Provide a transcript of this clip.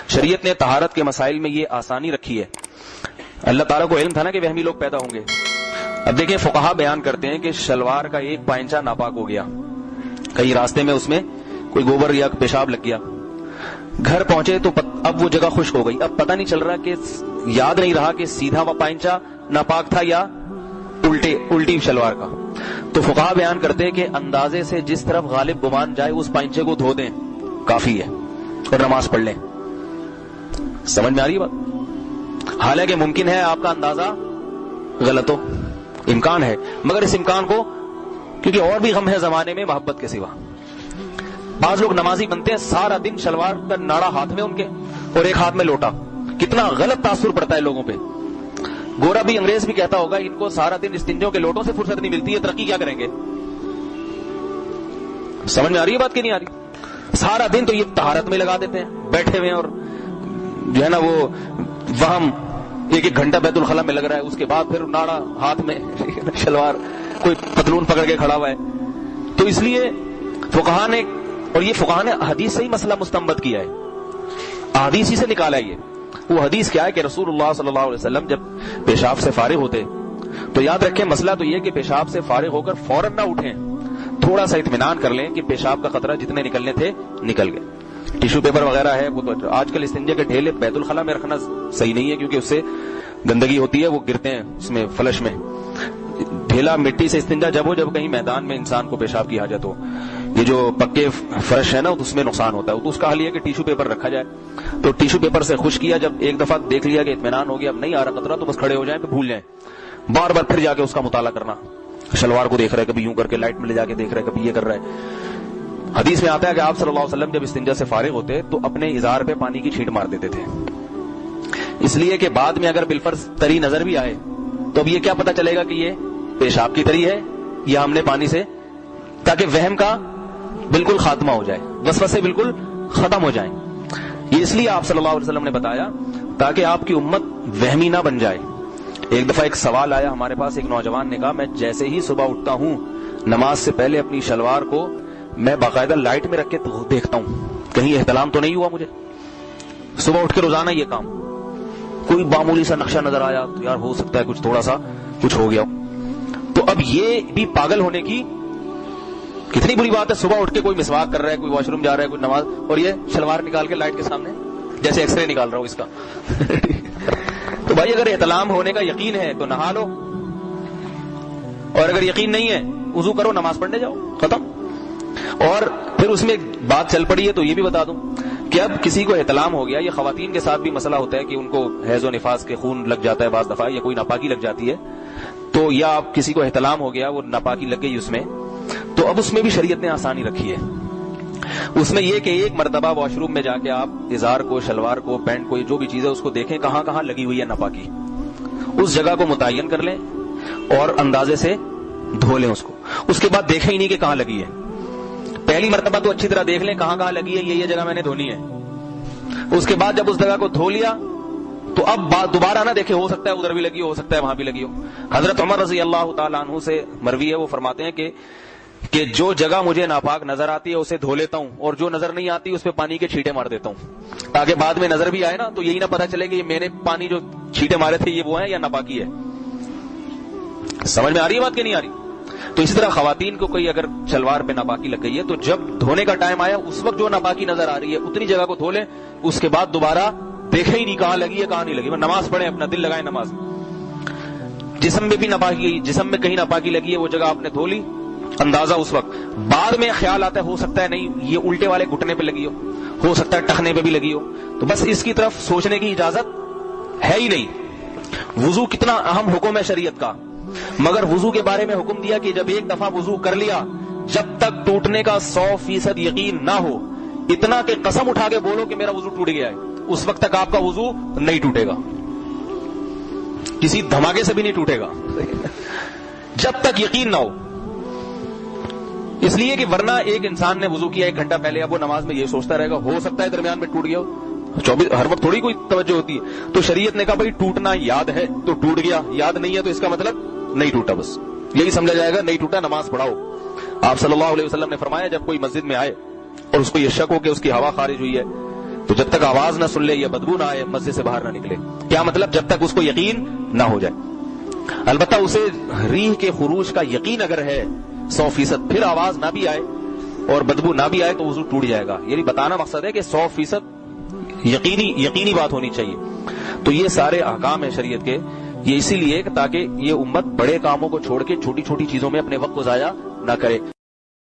شریعت نے طہارت کے مسائل میں یہ آسانی رکھی ہے. اللہ تعالیٰ کو علم تھا نا کہ وہمی لوگ پیدا ہوں گے. اب دیکھیں فقہا بیان کرتے ہیں کہ شلوار کا ایک پائنچا ناپاک ہو گیا, کہیں راستے میں اس میں کوئی گوبر یا پیشاب لگ گیا, گھر پہنچے تو اب وہ جگہ خشک ہو گئی, اب پتہ نہیں چل رہا کہ یاد نہیں رہا کہ سیدھا وہ پائنچا ناپاک تھا یا الٹی شلوار کا. تو فقہا بیان کرتے ہیں کہ اندازے سے جس طرف غالب گمان جائے اس پائنچے کو دھو دیں کافی ہے اور نماز پڑھ لیں. سمجھ میں آ رہی ہے بات؟ حالانکہ ممکن ہے آپ کا اندازہ غلط ہو, امکان ہے, مگر اس امکان کو, کیونکہ اور بھی غم ہے زمانے میں محبت کے سوا. بعض لوگ نمازی بنتے ہیں سارا دن شلوار کا ناڑا ہاتھ میں ان کے اور ایک ہاتھ میں لوٹا, کتنا غلط تاثر پڑتا ہے لوگوں پہ. گورا بھی انگریز بھی کہتا ہوگا ان کو سارا دن استنجوں کے لوٹوں سے فرصت نہیں ملتی ہے, ترقی کیا کریں گے؟ سمجھ میں آ رہی ہے بات کہ نہیں آ رہی؟ سارا دن تو یہ طہارت میں لگا دیتے ہیں بیٹھے ہوئے, اور جو ہے نا وہ وہم ایک گھنٹہ بیت الخلا میں لگ رہا ہے, اس کے بعد پھر ناڑا ہاتھ میں شلوار, کوئی پتلون پکڑ کے کھڑا ہوا ہے. تو اس لیے فقہا نے, اور یہ فقہا نے حدیث سے ہی مسئلہ مستنبط کیا ہے, حدیث ہی سے نکالا ہے. یہ وہ حدیث کیا ہے کہ رسول اللہ صلی اللہ علیہ وسلم جب پیشاب سے فارغ ہوتے تو یاد رکھیں مسئلہ تو یہ کہ پیشاب سے فارغ ہو کر فوراً نہ اٹھیں, تھوڑا سا اطمینان کر لیں کہ پیشاب کا خطرہ جتنے نکلنے تھے نکل گئے. ٹیشو پیپر وغیرہ ہے وہ تو آج کل استنجے کے ڈھیلے بیت الخلا میں رکھنا صحیح نہیں ہے, کیونکہ اس سے گندگی ہوتی ہے, وہ گرتے ہیں اس میں فلش میں. ڈھیلا مٹی سے استنجا جب ہو جب کہیں میدان میں انسان کو پیشاب کی حاجت ہو. یہ جو پکے فرش ہے نا اس میں نقصان ہوتا ہے, تو اس کا حل یہ کہ ٹیشو پیپر رکھا جائے. تو ٹیشو پیپر سے خشک کیا, جب ایک دفعہ دیکھ لیا کہ اطمینان ہو گیا, اب نہیں آ رہا خطرہ, تو بس کھڑے ہو جائیں, پھر بھول جائیں. بار بار پھر جا کے اس کا مطالعہ کرنا, شلوار کو دیکھ رہے کبھی یوں کر کے لائٹ میں لے جا کے دیکھ رہے کبھی یہ کر رہے. حدیث میں آتا ہے کہ آپ صلی اللہ علیہ وسلم جب استنجا سے فارغ ہوتے تو اپنے ازار پہ پانی کی چھینٹ مار دیتے تھے, اس لیے کہ بعد میں اگر بالفرض تری نظر بھی آئے تو اب یہ کیا پتا چلے گا کہ یہ پیشاب کی تری ہے یا ہم نے پانی سے, تاکہ وہم کا بالکل خاتمہ ہو جائے, وسوسے بالکل ختم ہو جائیں. یہ اس لیے آپ صلی اللہ علیہ وسلم نے بتایا تاکہ آپ کی امت وہمی نہ بن جائے. ایک دفعہ ایک سوال آیا ہمارے پاس, ایک نوجوان نے کہا میں جیسے ہی صبح اٹھتا ہوں نماز سے پہلے اپنی شلوار کو میں باقاعدہ لائٹ میں رکھ کے دیکھتا ہوں کہیں احتلام تو نہیں ہوا مجھے. صبح اٹھ کے روزانہ یہ کام, کوئی معمولی سا نقشہ نظر آیا تو یار ہو سکتا ہے کچھ تھوڑا سا کچھ ہو گیا. تو اب یہ بھی پاگل ہونے کی کتنی بری بات ہے, صبح اٹھ کے کوئی مسواک کر رہا ہے, کوئی واش روم جا رہا ہے, کوئی نماز, اور یہ شلوار نکال کے لائٹ کے سامنے جیسے ایکس رے نکال رہا ہو اس کا. تو بھائی اگر احتلام ہونے کا یقین ہے تو نہا لو, اور اگر یقین نہیں ہے وضو کرو, نماز پڑھنے جاؤ, ختم. اور پھر اس میں ایک بات چل پڑی ہے تو یہ بھی بتا دوں کہ اب کسی کو احتلام ہو گیا, یہ خواتین کے ساتھ بھی مسئلہ ہوتا ہے کہ ان کو حیض و نفاس کے خون لگ جاتا ہے بعض دفعہ, یا کوئی ناپاکی لگ جاتی ہے, تو یا اب کسی کو احتلام ہو گیا, وہ ناپاکی لگ گئی اس میں, تو اب اس میں بھی شریعت نے آسانی رکھی ہے. اس میں یہ کہ ایک مرتبہ واش روم میں جا کے آپ ازار کو, شلوار کو, پینٹ کو, جو بھی چیز ہے اس کو دیکھیں کہاں کہاں لگی ہوئی ہے ناپاکی, اس جگہ کو متعین کر لیں اور اندازے سے دھو لیں اس کو. اس کے بعد دیکھیں ہی نہیں کہ کہاں لگی ہے. پہلی مرتبہ تو اچھی طرح دیکھ لیں کہاں کہاں لگی ہے, یہ جگہ میں نے دھونی ہے. اس کے بعد جب اس جگہ کو دھو لیا تو اب دوبارہ نہ دیکھیں, ہو سکتا ہے ادھر بھی لگی ہو سکتا ہے وہاں بھی لگی ہو. حضرت عمر رضی اللہ تعالیٰ عنہ سے مروی ہے, وہ فرماتے ہیں کہ جو جگہ مجھے ناپاک نظر آتی ہے اسے دھو لیتا ہوں, اور جو نظر نہیں آتی اس پہ پانی کے چھینٹے مار دیتا ہوں, تاکہ بعد میں نظر بھی آئے نا تو یہی نہ پتا چلے کہ یہ میں نے پانی جو چھینٹے مارے تھے یہ وہ ہیں یا ناپاکی ہے. سمجھ میں آ رہی ہے بات کہ نہیں آ رہی؟ تو اسی طرح خواتین کو کوئی اگر شلوار پہ ناپاکی لگ گئی ہے تو جب دھونے کا ٹائم آیا اس وقت جو ناپاکی نظر آ رہی ہے اتنی جگہ کو دھو لیں, اس کے بعد دوبارہ دیکھیں ہی نہیں کہاں لگی ہے کہاں نہیں لگی, نماز پڑھیں, اپنا دل لگائیں نماز میں. جسم میں بھی ناپاکی, جسم میں کہیں ناپاکی لگی ہے وہ جگہ آپ نے دھو لی, اندازہ اس وقت. بعد میں خیال آتا ہے ہو سکتا ہے نہیں یہ الٹے والے گھٹنے پہ لگی ہو سکتا ہے ٹخنے پہ بھی لگی ہو, تو بس اس کی طرف سوچنے کی اجازت ہے ہی نہیں. وضو کتنا اہم حکم ہے شریعت کا, مگر وضو کے بارے میں حکم دیا کہ جب ایک دفعہ وضو کر لیا جب تک ٹوٹنے کا 100% یقین نہ ہو, اتنا کہ قسم اٹھا کے بولو کہ میرا وضو ٹوٹ گیا ہے, اس وقت تک آپ کا وضو نہیں ٹوٹے گا, کسی دھماکے سے بھی نہیں ٹوٹے گا جب تک یقین نہ ہو. اس لیے کہ ورنہ ایک انسان نے وضو کیا 1 گھنٹہ پہلے, اب وہ نماز میں یہ سوچتا رہے گا ہو سکتا ہے درمیان میں ٹوٹ گیا ہو, 24 ہر وقت تھوڑی کوئی توجہ ہوتی ہے. تو شریعت نے کہا بھائی ٹوٹنا یاد ہے تو ٹوٹ گیا, یاد نہیں ہے تو اس کا مطلب نہیں ٹوٹا, بس یہی سمجھا جائے گا نہیں ٹوٹا, نماز پڑھاؤ. آپ صلی اللہ علیہ وسلم نے فرمایا جب کوئی مسجد میں آئے اور اس کو یہ شک ہو کہ اس کی ہوا خارج ہوئی ہے تو جب تک آواز نہ سن لے یا بدبو نہ آئے مسجد سے باہر نہ نکلے. کیا مطلب؟ جب تک اس کو یقین نہ ہو جائے. البتہ اسے ریح کے خروج کا یقین اگر ہے 100%، پھر آواز نہ بھی آئے اور بدبو نہ بھی آئے تو وضو ٹوٹ جائے گا. یعنی بتانا مقصد ہے کہ 100% یقینی بات ہونی چاہیے. تو یہ سارے احکام ہیں شریعت کے، یہ اسی لیے کہ تاکہ یہ امت بڑے کاموں کو چھوڑ کے چھوٹی چھوٹی چیزوں میں اپنے وقت کو ضائع نہ کرے.